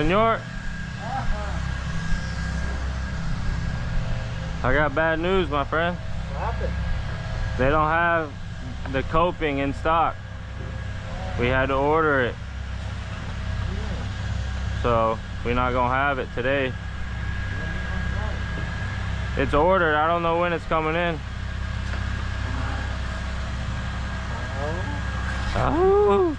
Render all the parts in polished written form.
Senor, I got bad news, my friend. What happened? They don't have the coping in stock. We had to order it. So we're not gonna have it today. It's ordered. I don't know when it's coming in. Oh.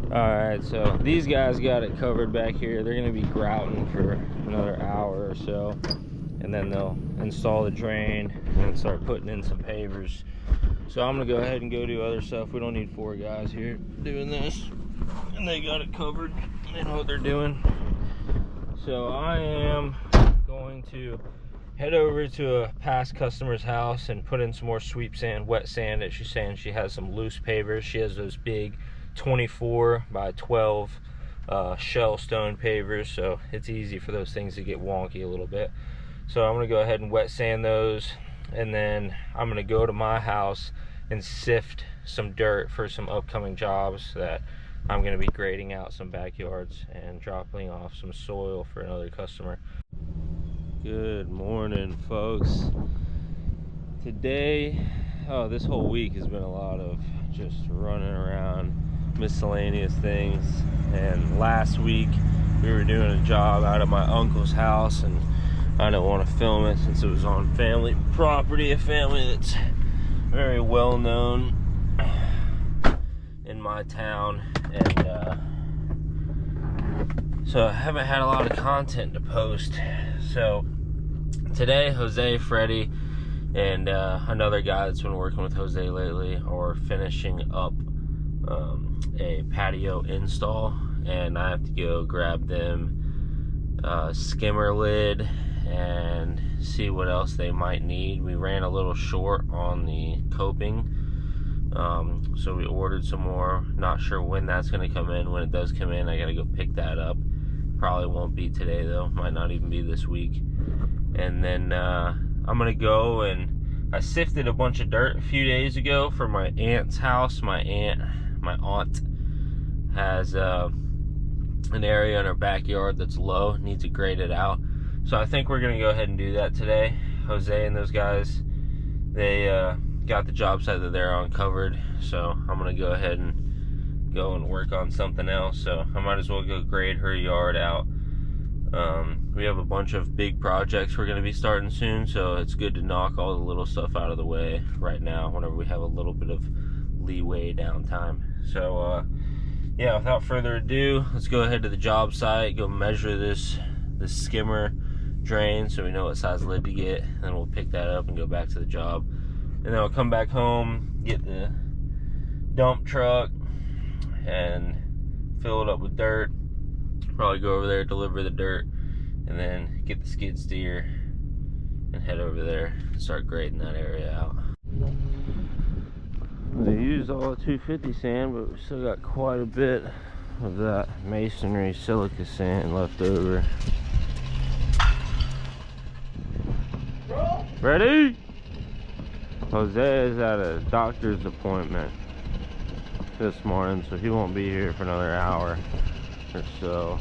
Alright, so these guys got it covered back here. They're gonna be grouting for another hour or so, and then they'll install the drain and start putting in some pavers. So I'm gonna go ahead and go do other stuff. We don't need 4 guys here doing this, and they got it covered. They know what they're doing. So I am going to head over to a past customer's house and put in some more sweep sand, wet sand. That she's saying she has some loose pavers. She has those big 24 by 12 shell stone pavers, so it's easy for those things to get wonky a little bit. So I'm gonna go ahead and wet sand those, and then I'm gonna go to my house and sift some dirt for some upcoming jobs that I'm gonna be grading out some backyards and dropping off some soil for another customer. Good morning, folks. Today, this whole week has been a lot of just running around, miscellaneous things. And last week we were doing a job out of my uncle's house, and I didn't want to film it since it was on family property, a family that's very well known in my town. And so I haven't had a lot of content to post. So today, Jose, Freddie, and another guy that's been working with Jose lately are finishing up a patio install, and I have to go grab them skimmer lid and see what else they might need. We ran a little short on the coping, so we ordered some more. Not sure when that's going to come in. When it does come in, I got to go pick that up. Probably won't be today though, might not even be this week. And then I'm gonna go, and I sifted a bunch of dirt a few days ago for my aunt's house. My aunt has an area in her backyard that's low, needs to grade it out. So I think we're gonna go ahead and do that today. Jose and those guys, they got the job site that they're on covered, so I'm gonna go ahead and work on something else. So I might as well go grade her yard out. We have a bunch of big projects we're going to be starting soon, so it's good to knock all the little stuff out of the way right now whenever we have a little bit of leeway downtime. So yeah, without further ado, let's go ahead to the job site, go measure this skimmer drain so we know what size lid to get, and then we'll pick that up and go back to the job. And then I'll come back home, get the dump truck and fill it up with dirt. Probably go over there, deliver the dirt, and then get the skid steer and head over there and start grading that area out. They used all the 250 sand, but we still got quite a bit of that masonry silica sand left over. Ready? Jose is at a doctor's appointment this morning, so he won't be here for another hour or so.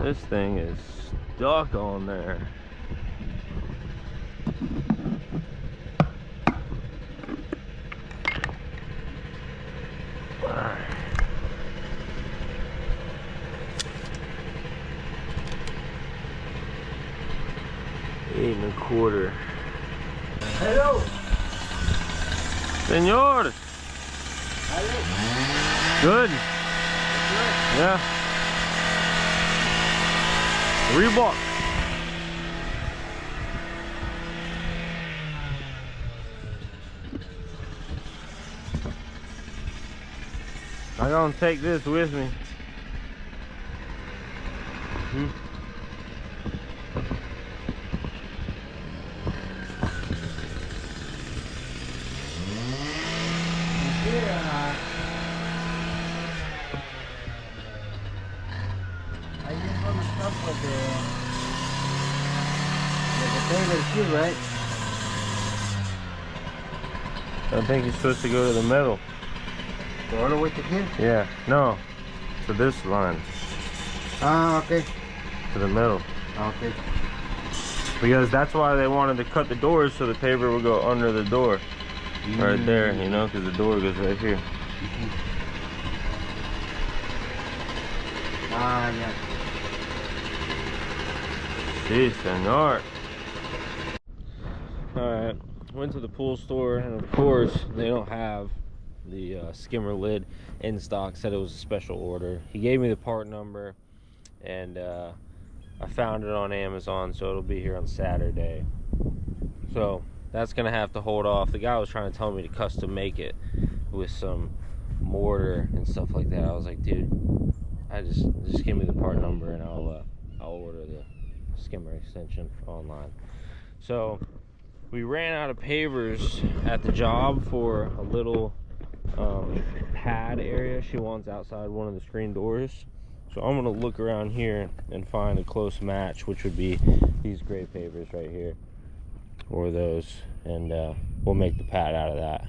This thing is stuck on there. $8.25. Hello. Senor. Hello. Good. Good. Yeah. Reebok. I'm gonna take this with me. paver too, right? I think you're supposed to go to the middle. Go all the way to here? Yeah, no, to this line, Ah, okay. to the middle. Okay. Because that's why they wanted to cut the doors so the paver would go under the door. Right there, you know, because the door goes right here. Ah, yeah. Si, senor. Alright, went to the pool store, and of course, they don't have the skimmer lid in stock. Said it was a special order. He gave me the part number, and I found it on Amazon, so it'll be here on Saturday. So that's gonna have to hold off. The guy was trying to tell me to custom make it with some mortar and stuff like that. I was like, dude, I just give me the part number and I'll order the skimmer extension online. So we ran out of pavers at the job for a little pad area she wants outside one of the screen doors. So I'm gonna look around here and find a close match, which would be these gray pavers right here, or those, and we'll make the pad out of that.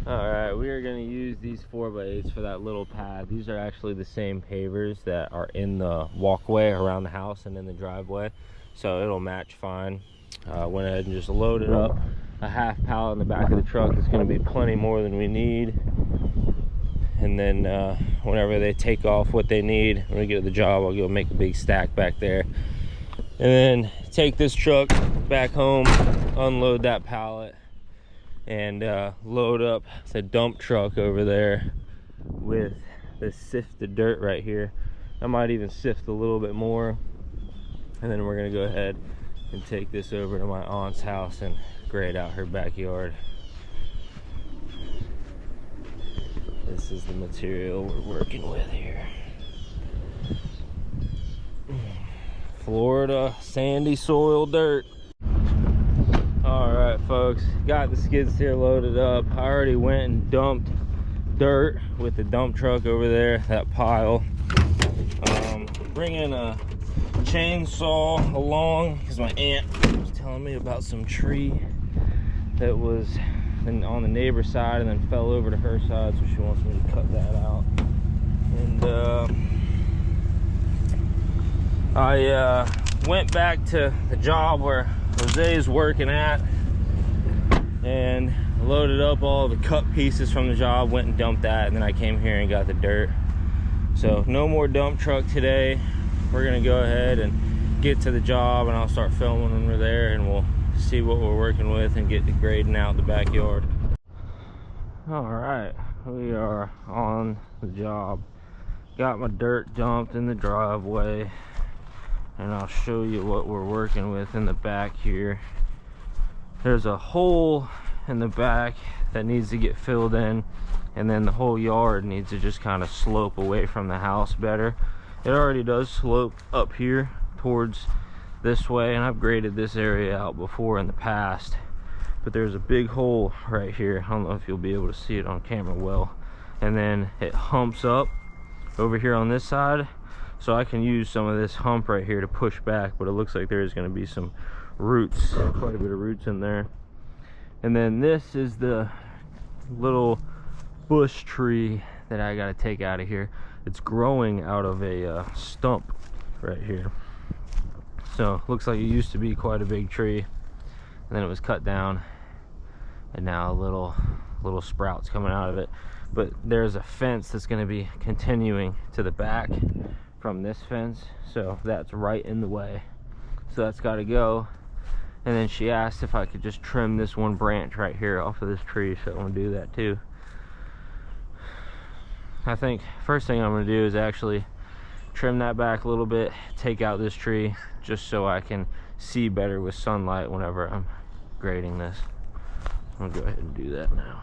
All right, we are going to use these 4x8s for that little pad. These are actually the same pavers that are in the walkway around the house and in the driveway, so it'll match fine. Went ahead and just loaded up a half pallet in the back of the truck. It's going to be plenty more than we need. And then whenever they take off what they need, when we get to the job, I'll go make a big stack back there. And then take this truck back home, unload that pallet, and load up the dump truck over there with this sifted dirt right here. I might even sift a little bit more. And then we're gonna go ahead and take this over to my aunt's house and grade out her backyard. This is the material we're working with here. Florida sandy soil dirt. All right, folks, got the skid steer loaded up. I already went and dumped dirt with the dump truck over there, that pile. Bringing a chainsaw along because my aunt was telling me about some tree that was on the neighbor's side and then fell over to her side, so she wants me to cut that out. And I went back to the job where Jose's working at and loaded up all the cut pieces from the job, went and dumped that, and then I came here and got the dirt. So no more dump truck today. We're gonna go ahead and get to the job, and I'll start filming when we're there, and we'll see what we're working with and get to grading out the backyard. All right, we are on the job. Got my dirt dumped in the driveway, and I'll show you what we're working with in the back here. There's a hole in the back that needs to get filled in, and then the whole yard needs to just kind of slope away from the house better. It already does slope up here towards this way, and I've graded this area out before in the past, but there's a big hole right here. I don't know if you'll be able to see it on camera well, and then it humps up over here on this side, so I can use some of this hump right here to push back, but it looks like there is going to be some roots, quite a bit of roots in there. And then this is the little bush tree that I got to take out of here. It's growing out of a stump right here. So looks like it used to be quite a big tree, and then it was cut down, and now little sprouts coming out of it. But there's a fence that's going to be continuing to the back from this fence, so that's right in the way, so that's got to go. And then she asked if I could just trim this one branch right here off of this tree, so I'm going to do that too. I think first thing I'm going to do is actually trim that back a little bit, take out this tree, just so I can see better with sunlight whenever I'm grading this. I'm going to go ahead and do that now.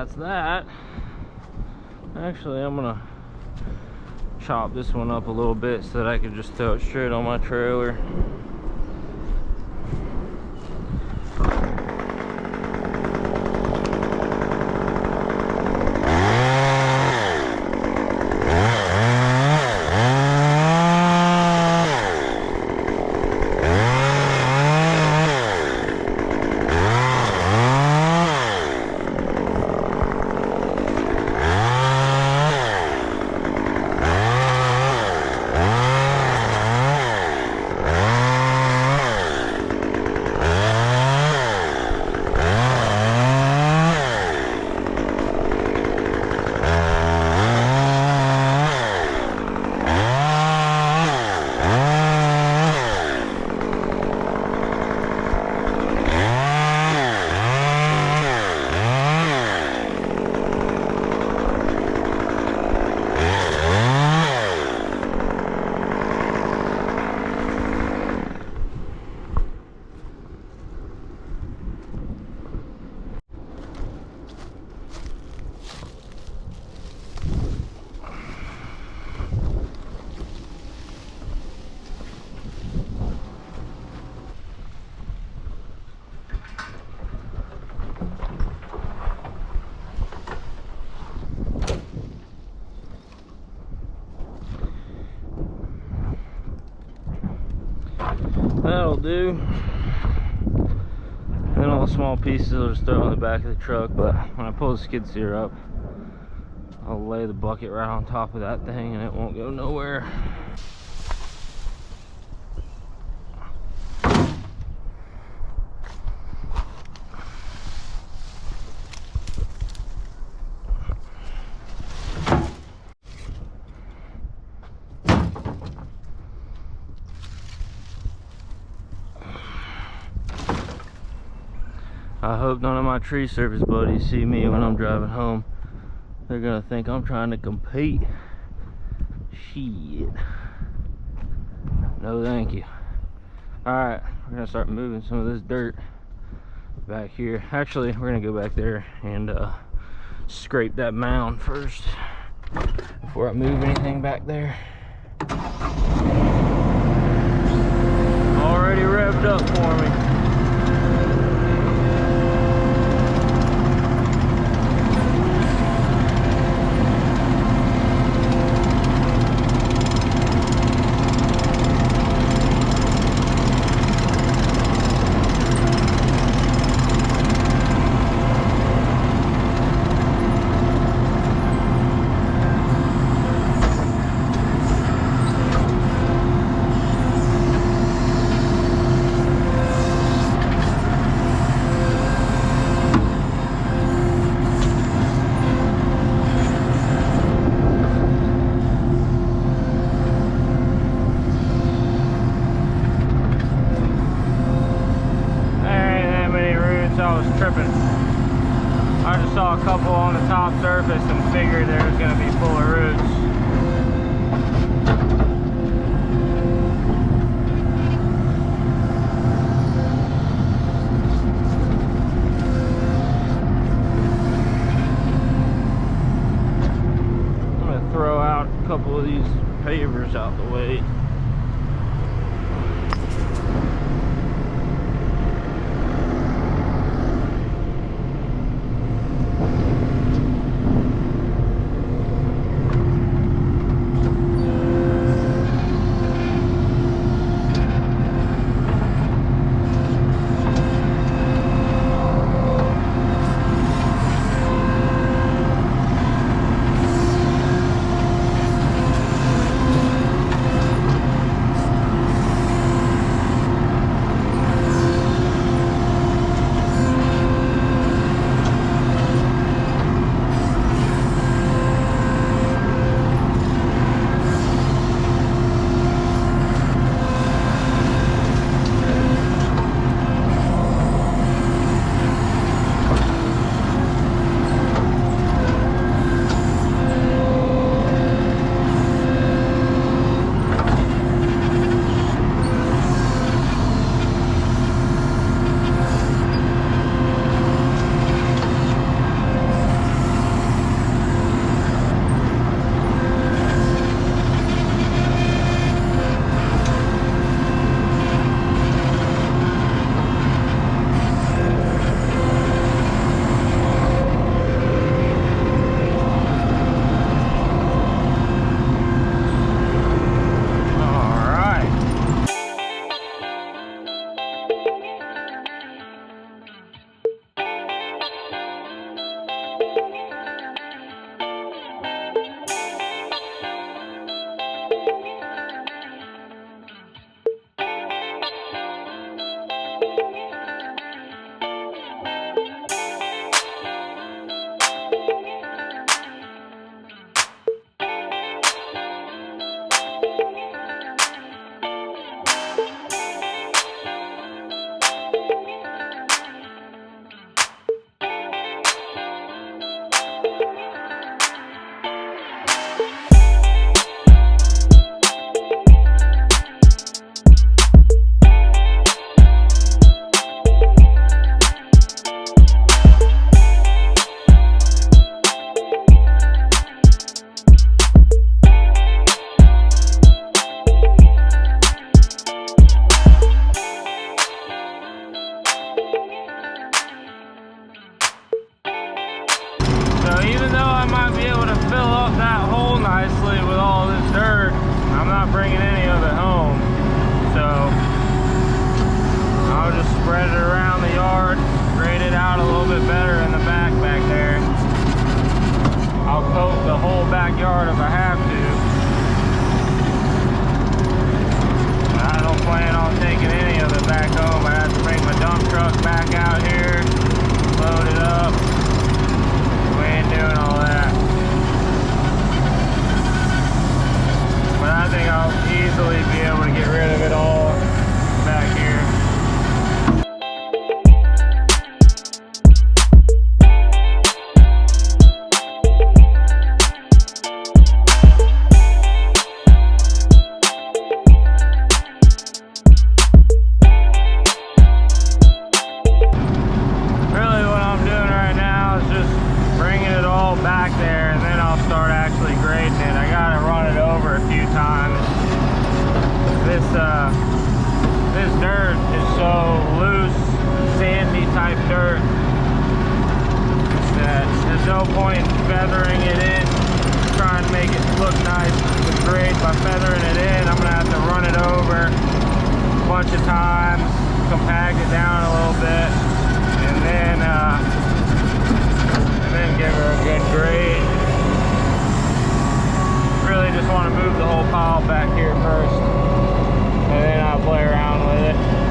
that's that. Actually, I'm gonna chop this one up a little bit so that I can just throw it straight on my trailer. That'll do. Then all the small pieces I'll just throw in the back of the truck, but when I pull the skid steer up, I'll lay the bucket right on top of that thing and it won't go nowhere. I hope none of my tree service buddies see me when I'm driving home. They're gonna think I'm trying to compete. Shit. No thank you. Alright, we're gonna start moving some of this dirt back here. Actually, we're gonna go back there and scrape that mound first before I move anything back there. Already revved up for me. I just saw a couple on the top surface and figured there was going to be full of roots. I'm going to throw out a couple of these pavers out the way. even though I might be able to fill up that hole nicely with all this dirt, I'm not bringing any of it home. So I'll just spread it around the yard, grade it out a little bit better in the back there. I'll coat the whole backyard if I have to. I don't plan on taking any of it back home. I have to bring my dump truck back out here, load it up. We ain't doing all that. But I think I'll easily be able to get rid of it all back here. This dirt is so loose, sandy type dirt that there's no point in feathering it in, trying to make it look nice with grade. By feathering it in, I'm gonna have to run it over a bunch of times, compact it down a little bit, and then give her a good grade. Really just want to move the whole pile back here first, and then I'll play around with it.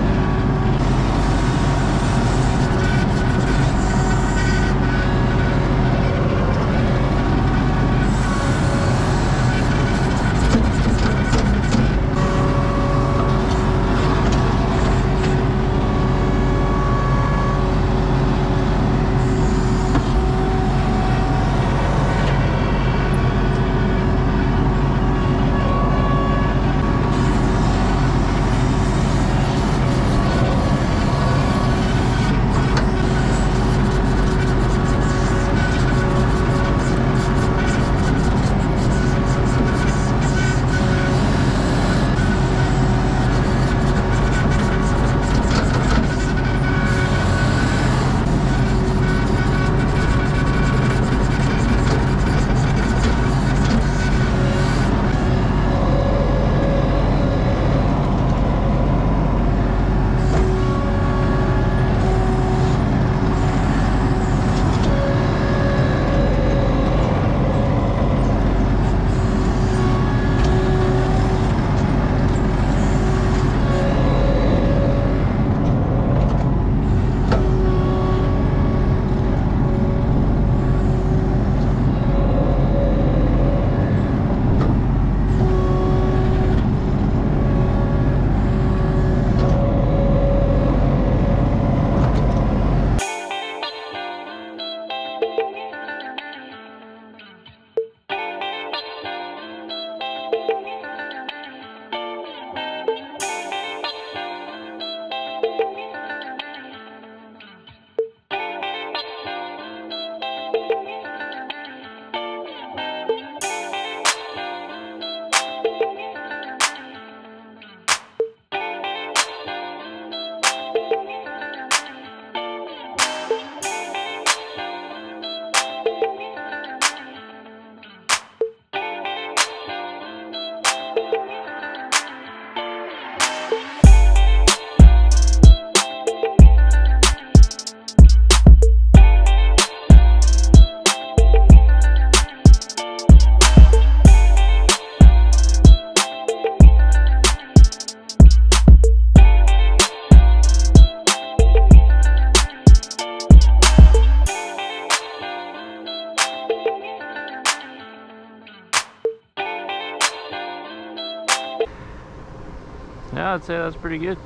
Yeah, I'd say that's pretty good.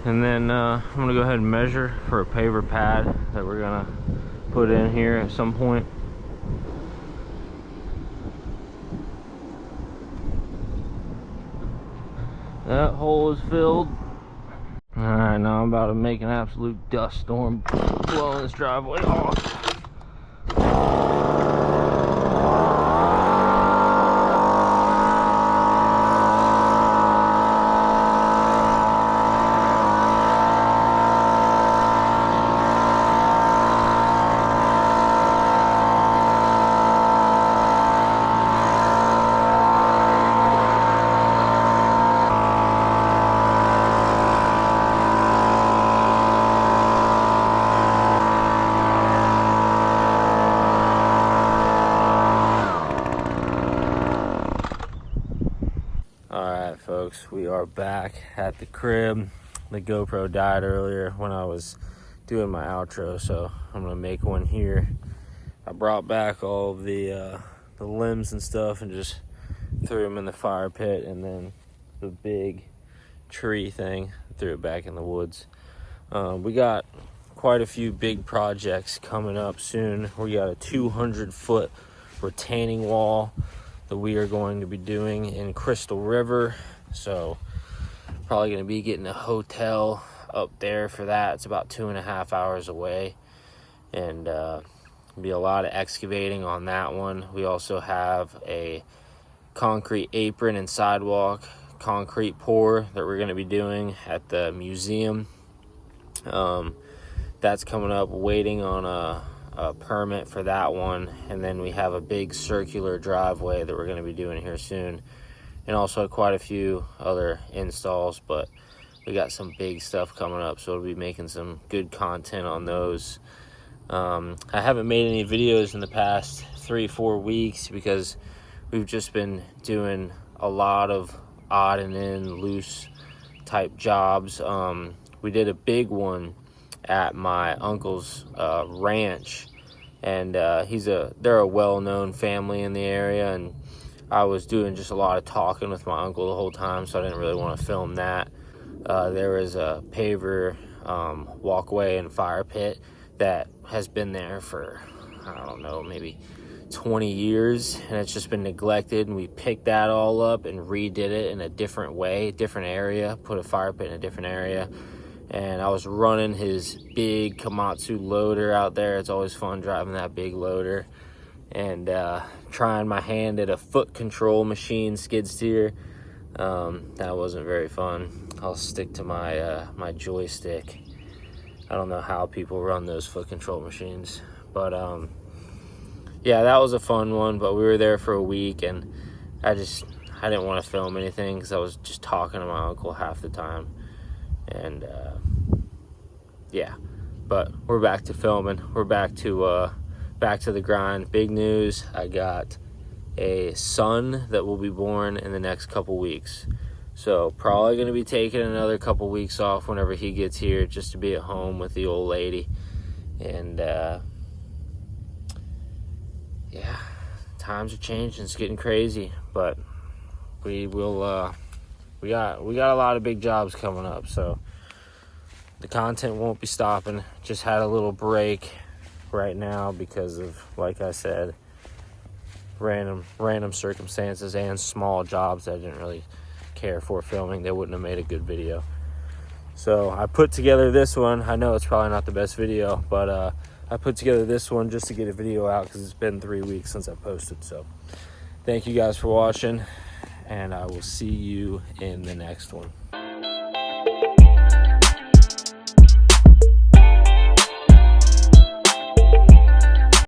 And then I'm gonna go ahead and measure for a paver pad that we're gonna put in here at some point. That hole is filled. Alright, now I'm about to make an absolute dust storm blowing this driveway off. folks, we are back at the crib. The GoPro died earlier when I was doing my outro, so I'm gonna make one here. I brought back all of the limbs and stuff and just threw them in the fire pit, and then the big tree thing, threw it back in the woods. We got quite a few big projects coming up soon. We got a 200-foot retaining wall that we are going to be doing in Crystal River, so probably going to be getting a hotel up there for that. It's about 2.5 hours away, and be a lot of excavating on that one. We also have a concrete apron and sidewalk concrete pour that we're going to be doing at the museum. That's coming up, waiting on a permit for that one. And then we have a big circular driveway that we're going to be doing here soon, and also quite a few other installs, but we got some big stuff coming up, so we'll be making some good content on those. I haven't made any videos in the past 3-4 weeks because we've just been doing a lot of odd and in loose type jobs. We did a big one at my uncle's ranch, and they're a well-known family in the area, and I was doing just a lot of talking with my uncle the whole time, so I didn't really want to film that. There was a paver walkway and fire pit that has been there for, I don't know, maybe 20 years, and it's just been neglected, and we picked that all up and redid it in a different way, different area, put a fire pit in a different area. And I was running his big Komatsu loader out there. It's always fun driving that big loader, and trying my hand at a foot control machine skid steer. That wasn't very fun. I'll stick to my joystick. I don't know how people run those foot control machines, but yeah, that was a fun one. But we were there for a week, and I didn't want to film anything because I was just talking to my uncle half the time. And yeah, but we're back to filming. We're back to the grind. Big news, I got a son that will be born in the next couple weeks, so probably going to be taking another couple weeks off whenever he gets here, just to be at home with the old lady. And yeah, times are changing. It's getting crazy, but we will we got a lot of big jobs coming up, so the content won't be stopping. Just had a little break right now because of, like I said, random circumstances and small jobs that I didn't really care for filming. They wouldn't have made a good video. So I put together this one. I know it's probably not the best video, but I put together this one just to get a video out because it's been 3 weeks since I posted. So thank you guys for watching, and I will see you in the next one.